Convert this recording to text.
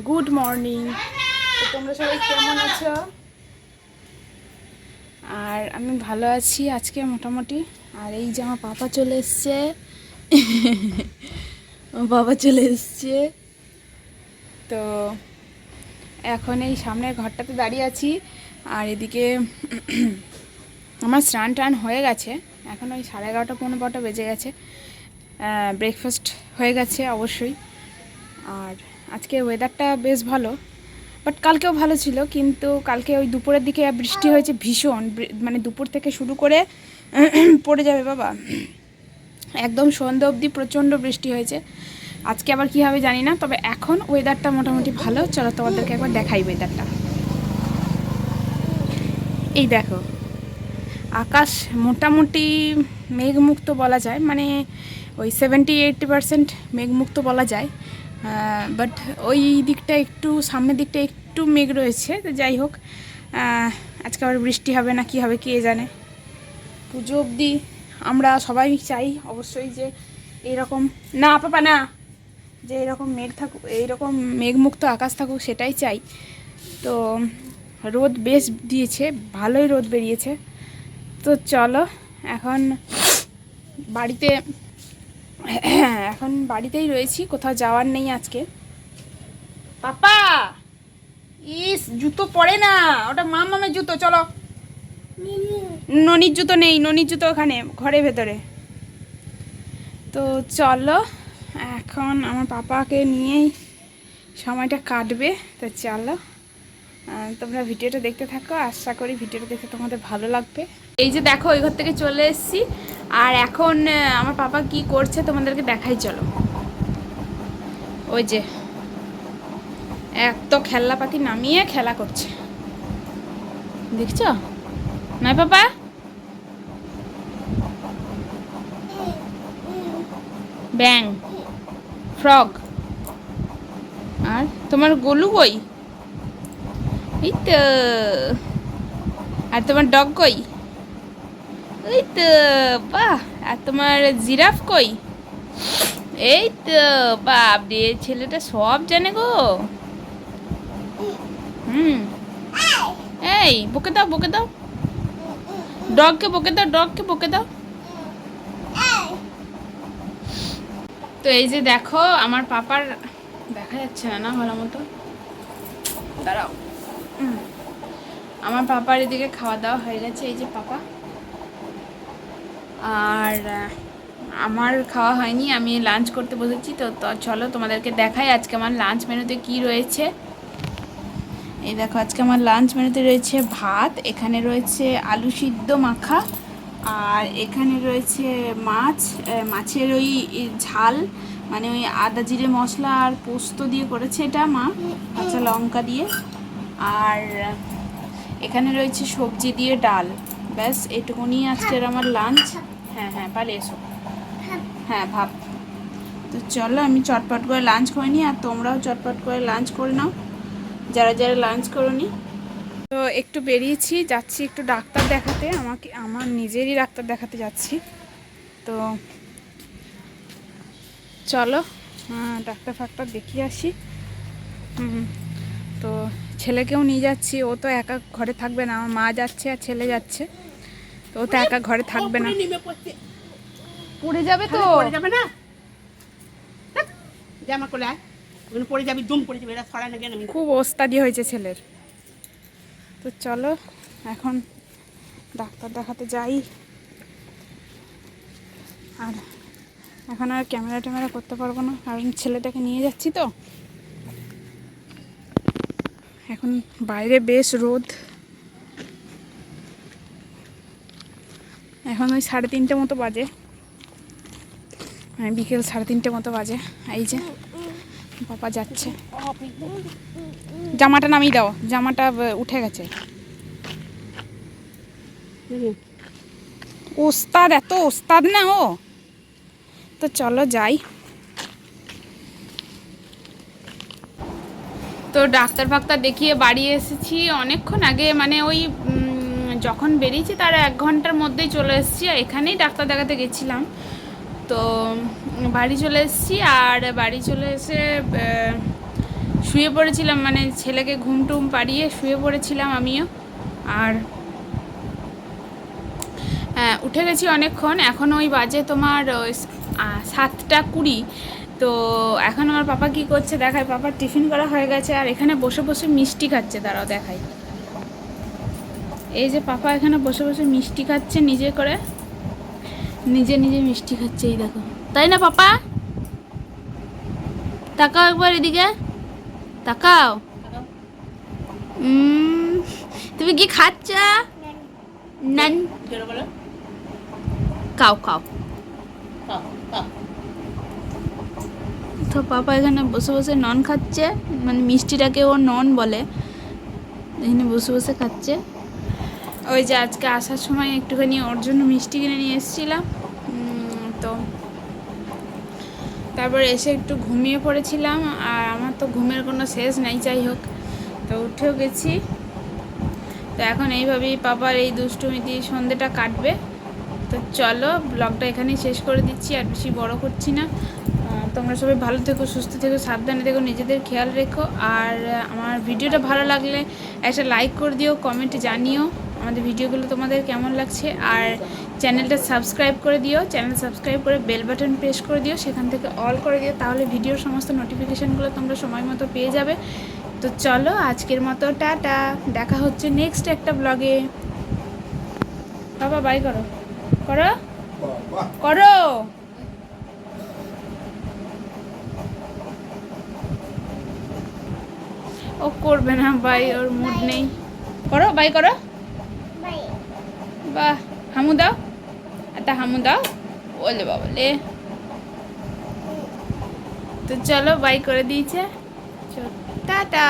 Good morning. তো তোমরা সবাই কেমন আছো? আর আমি ভালো আছি আজকে মোটামুটি। আর এই যে আমার পাপা চলে এসছে আমার বাবা চলে এসছে। তো এখন এই সামনের ঘরটাতে দাঁড়িয়ে আছি। আর এদিকে আমার স্নান টান হয়ে গেছে। এখন ওই 11:30 15 বেজে গেছে। ব্রেকফাস্ট হয়ে গেছে অবশ্যই। আর আজকে ওয়েদারটা বেশ ভালো, বাট কালকেও ভালো ছিল, কিন্তু কালকে ওই দুপুরের দিকে বৃষ্টি হয়েছে ভীষণ, মানে দুপুর থেকে শুরু করে পড়ে যাবে বাবা, একদম সন্ধ্যা অবধি প্রচণ্ড বৃষ্টি হয়েছে। আজকে আবার কী হবে জানি না, তবে এখন ওয়েদারটা মোটামুটি ভালো। চলো তোমাদেরকে একবার দেখাই ওয়েদারটা। এই দেখো, আকাশ মোটামুটি মেঘমুক্ত বলা যায়, মানে ওই 70-80% মেঘমুক্ত বলা যায়। বাট ওই দিকটা একটু, সামনের দিকটা একটু মেঘ রয়েছে। তো যাই হোক, আজকে আবার বৃষ্টি হবে না কি হবে কে জানে। পুজো অবধি আমরা সবাই চাই অবশ্যই যে এইরকম, না পাপা না, যে এরকম মেঘ থাকুক, এইরকম মেঘমুক্ত আকাশ থাকুক, সেটাই চাই। তো রোদ বেশ দিয়েছে, ভালোই রোদ বেরিয়েছে। তো চলো এখন বাড়িতে, এখন বাড়িতেই রয়েছি, কোথাও যাওয়ার নেই আজকে। পাপা ইস, জুতো পরে না, ওটা মামামের জুতো। চলো, ননির জুতো নেই, ননির জুতো ওখানে ঘরের ভেতরে। তো চলো এখন আমার পাপাকে নিয়েই সময়টা কাটবে। তো চলো তোমরা ভিডিওটা দেখতে থাকো, আশা করি ভিডিওটা দেখতে তোমাদের ভালো লাগবে। এই যে দেখো, ওই ঘর থেকে চলে এসেছি। আর এখন আমার পাপা কি করছে তোমাদেরকে দেখাই, চলো। ওই যে এত খেলনাপাতি নামিয়ে খেলা করছে, দেখছো? নয় পাপা, ব্যাং, ফ্রগ। আর তোমার গোলু কই? এই তো। আর তোমার ডগ কই? এই তো, বাহ। আর তোমার জিরাফ কই? এই তো, বাপ রে, ছেলেটা সব জানে গো। এই বকে দাও, বকে দাও, ডগকে বকে দাও, ডগকে বকে দাও। তো এই যে দেখো, আমার পাপার দেখা যাচ্ছে না না ভালো মতো, দাঁড়াও। আমার পাপার এদিকে খাওয়া দাওয়া হয়ে গেছে, এই যে পাপা। আর আমার খাওয়া হয়নি, আমি লাঞ্চ করতে বসেছি। তো চলো তোমাদেরকে দেখাই আজকে আমার লাঞ্চ মেনুতে কি রয়েছে। এই দেখো, আজকে আমার লাঞ্চ মেনুতে রয়েছে ভাত, এখানে রয়েছে আলু সিদ্ধ মাখা, আর এখানে রয়েছে মাছ, মাছের ওই ঝাল, মানে ওই আদা জিরে মশলা আর পোস্ত দিয়ে করেছে এটা মা, কাঁচা লঙ্কা দিয়ে। আর এখানে রয়েছে সবজি দিয়ে ডাল। ব্যাস এটুকুনি আজকের আমার লাঞ্চ। হ্যাঁ হ্যাঁ, পালে এসো। হ্যাঁ, ভাব। তো চলো আমি চটপট করে লাঞ্চ করে নিই, আর তোমরাও চটপট করে লাঞ্চ করে নাও যারা যারা লাঞ্চ করোনি। তো একটু বেরিয়েছি, যাচ্ছি একটু ডাক্তার দেখাতে, আমার নিজেরই ডাক্তার দেখাতে যাচ্ছি। তো চলো ডাক্তার ফাক্তার দেখিয়ে আসি। তো ছেলেকেও নিয়ে যাচ্ছি, ও তো একা ঘরে থাকবে না, আমার মা যাচ্ছে আর ছেলে যাচ্ছে। তো ও তো একা ঘরে থাকবে না, পড়ে যাবে তো, পড়ে যাবে না, জামা কোলে পড়ে যাবি, দুম পড়ে যাবে, এরা ছড়ানো কেন, খুব ওস্তাদি হয়েছে ছেলের। তো চলো এখন ডাক্তার দেখাতে যাই। আর এখন আর ক্যামেরা ট্যামেরা করতে পারবো না, কারণ ছেলেটাকে নিয়ে যাচ্ছি। তো এখন বাইরে বেশ রোদ, এখন ওই 3:30 মতো বাজে, মানে বিকেল 3:30 মতো বাজে। এই যে বাবা যাচ্ছে, জামাটা নামিয়ে দাও, জামাটা উঠে গেছে। ওস্তাদ, এত ওস্তাদ না ও। তো চলো যাই। তো ডাক্তার ফাক্তার দেখিয়ে বাড়ি এসেছি অনেকক্ষণ আগে, মানে ওই যখন বেরিয়েছি তার 1 ঘন্টার মধ্যেই চলে এসেছি। আর এখানেই ডাক্তার দেখাতে গেছিলাম। তো বাড়ি চলে এসেছি, আর বাড়ি চলে এসে শুয়ে পড়েছিলাম, মানে ছেলেকে ঘুম টুম পাড়িয়ে শুয়ে পড়েছিলাম আমিও। আর উঠে গেছি অনেকক্ষণ, এখন ওই বাজে তোমার 7:20। তো এখন আমার পাপা কি করছে দেখায়, পাপার টিফিন করা হয়ে গেছে আর এখানে বসে বসে মিষ্টি খাচ্ছে, তারাও দেখায়। এই যে পাপা এখানে বসে বসে মিষ্টি খাচ্ছে, নিজে করে নিজে নিজে মিষ্টি খাচ্ছে, এই দেখো, তাই না পাপা? তাকাও একবার এদিকে, তাকাও। তুমি কি খাচ্ছ? নান কাও কাও। তো পাপা এখানে বসে বসে নন খাচ্ছে, মানে মিষ্টিটাকে ও নন বলে, এখানে বসে বসে খাচ্ছে। ওই যে আজকে আসার সময় একটুখানি ওর জন্য মিষ্টি কিনে নিয়ে এসেছিলাম, তো তারপর এসে একটু ঘুমিয়ে পড়েছিলাম। আর আমার তো ঘুমের কোনো শেষ নাই, যাই হোক, তো উঠেও গেছি। তো এখন এইভাবেই পাপার এই দুষ্টুমি দিয়ে সন্ধ্যেটা কাটবে। তো চলো ব্লগটা এখানেই শেষ করে দিচ্ছি, আর বেশি বড় করছি না। তোমরা সবাই ভালো থেকো, সুস্থ থেকো, সাবধানে থেকো, নিজেদের খেয়াল রেখো। আর আমার ভিডিওটা ভালো লাগলে একটা লাইক করে দিও, কমেন্টে জানিও আমাদের ভিডিওগুলো তোমাদের কেমন লাগছে। আর চ্যানেলটা সাবস্ক্রাইব করে দিও, চ্যানেল সাবস্ক্রাইব করে বেল বাটন প্রেস করে দিও, সেখান থেকে অল করে দিও, তাহলে ভিডিওর সমস্ত নোটিফিকেশানগুলো তোমরা সময় মতো পেয়ে যাবে। তো চলো আজকের মতো টাটা, দেখা হচ্ছে নেক্সট একটা ব্লগে। বাবা বাই করো, করো করো। ও করবে না বাই, ওর মুড নেই। করো বাই করো, বাহ, হামু দাও, একটা হামু দাও, বলে বাবলে। তো চলো বাই করে দিয়েছে, টাটা।